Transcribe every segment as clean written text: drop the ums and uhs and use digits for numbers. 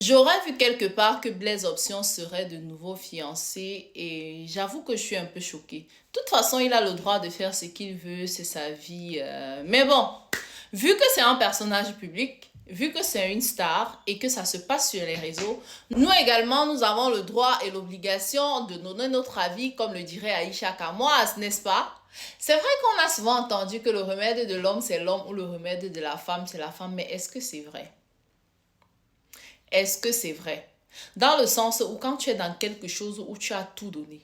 J'aurais vu quelque part que Blaise Option serait de nouveau fiancé et j'avoue que je suis un peu choquée. De toute façon, il a le droit de faire ce qu'il veut, c'est sa vie. Mais bon, vu que c'est un personnage public, vu que c'est une star et que ça se passe sur les réseaux, nous également, nous avons le droit et l'obligation de donner notre avis, comme le dirait Aïcha Kamoise, n'est-ce pas? C'est vrai qu'on a souvent entendu que le remède de l'homme, c'est l'homme ou le remède de la femme, c'est la femme, mais est-ce que c'est vrai? Est-ce que c'est vrai? Dans le sens où quand tu es dans quelque chose où tu as tout donné,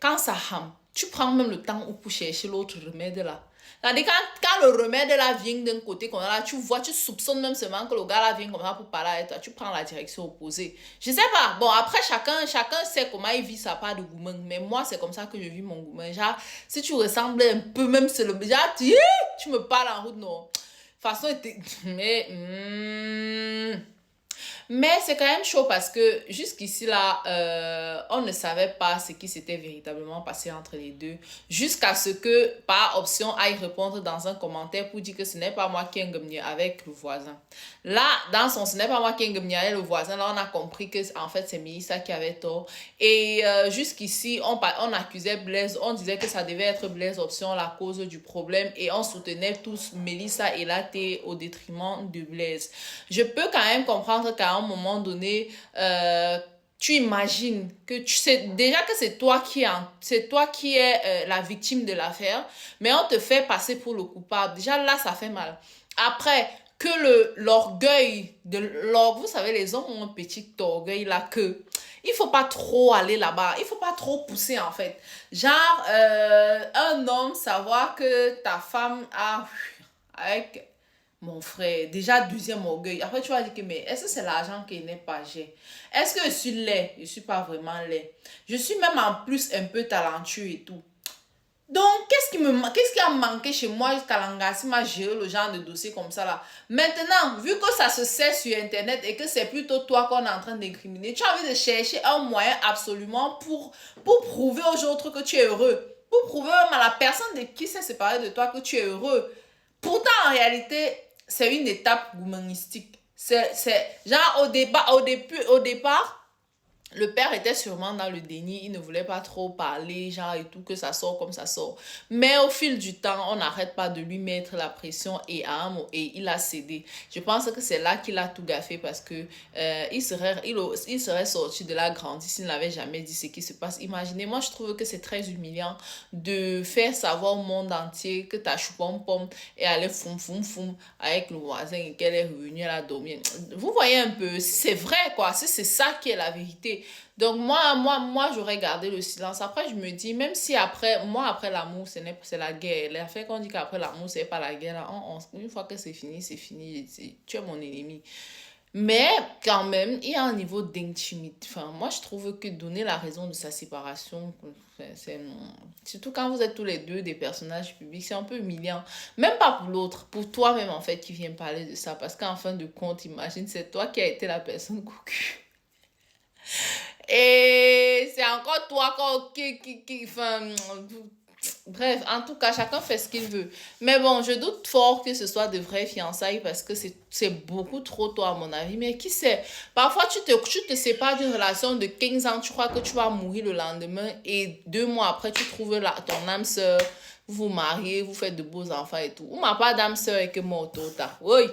quand ça rame, tu prends même le temps pour chercher l'autre remède là. C'est-à-dire quand le remède là vient d'un côté qu'on a là, tu vois, tu soupçonnes même seulement que le gars là vient comme ça pour parler avec toi, tu prends la direction opposée. Je sais pas, bon après chacun sait comment il vit sa part de gourmand, mais moi c'est comme ça que je vis mon gourmand. Genre, si tu ressembles un peu même c'est le genre, tu me parles en route, non. De toute façon, mais... Mais c'est quand même chaud parce que jusqu'ici là, on ne savait pas ce qui s'était véritablement passé entre les deux. Jusqu'à ce que, par option, aille répondre dans un commentaire pour dire que ce n'est pas moi qui ai gagné avec le voisin. Là, dans son ce n'est pas moi qui ai gagné avec le voisin, là, on a compris que en fait c'est Mélissa qui avait tort. Et jusqu'ici, on accusait Blaise, on disait que ça devait être Blaise option la cause du problème et on soutenait tous Mélissa et Laté au détriment de Blaise. Je peux quand même comprendre qu'à un moment donné, tu imagines que tu sais déjà que c'est toi qui es la victime de l'affaire, mais on te fait passer pour le coupable. Déjà là, ça fait mal. Après, que l'orgueil vous savez, les hommes ont un petit orgueil là que il faut pas trop aller là-bas, il faut pas trop pousser en fait. Genre, un homme savoir que ta femme a avec mon frère, déjà deuxième orgueil. Après, tu vas dire que, mais est-ce que c'est l'argent qui n'est pas j'ai? Est-ce que je suis laid? Je suis pas vraiment laid. Je suis même en plus un peu talentueux et tout. Donc, qu'est-ce qui a manqué chez moi jusqu'à l'angassi m'a géré le genre de dossier comme ça là. Maintenant, vu que ça se sait sur Internet et que c'est plutôt toi qu'on est en train d'incriminer, tu as envie de chercher un moyen absolument pour prouver aux autres que tu es heureux. Pour prouver même à la personne de qui s'est séparée de toi que tu es heureux. Pourtant, en réalité, c'est une étape humanistique. C'est genre au départ, le père était sûrement dans le déni, il ne voulait pas trop parler, genre et tout, que ça sort comme ça sort. Mais au fil du temps, on n'arrête pas de lui mettre la pression et il a cédé. Je pense que c'est là qu'il a tout gaffé parce que il serait sorti de là grandi s'il n'avait jamais dit ce qui se passe. Imaginez, moi je trouve que c'est très humiliant de faire savoir au monde entier que ta choupomme est allée foum foum foum avec le voisin et qu'elle est revenue à la dormir. Vous voyez un peu, si c'est vrai quoi, si c'est ça qui est la vérité. Donc moi, j'aurais gardé le silence. Après, je me dis, même si après l'amour, c'est la guerre. L'affaire qu'on dit qu'après l'amour, c'est pas la guerre. Là, une fois que c'est fini, c'est fini. Tu es mon ennemi. Mais quand même, il y a un niveau d'intimité. Enfin, moi, je trouve que donner la raison de sa séparation, surtout quand vous êtes tous les deux des personnages publics, c'est un peu humiliant. Même pas pour l'autre, pour toi-même, en fait, qui vient parler de ça. Parce qu'en fin de compte, imagine, c'est toi qui as été la personne cocu. Et c'est encore toi enfin, bref, en tout cas, chacun fait ce qu'il veut. Mais bon, je doute fort que ce soit de vraies fiançailles parce que c'est beaucoup trop tôt à mon avis. Mais qui sait, parfois tu te sépares d'une relation de 15 ans, tu crois que tu vas mourir le lendemain et 2 mois après, tu trouves ton âme sœur, vous vous mariez, vous faites de beaux enfants et tout. Ou ma pas d'âme sœur et que moi, tard. Oui.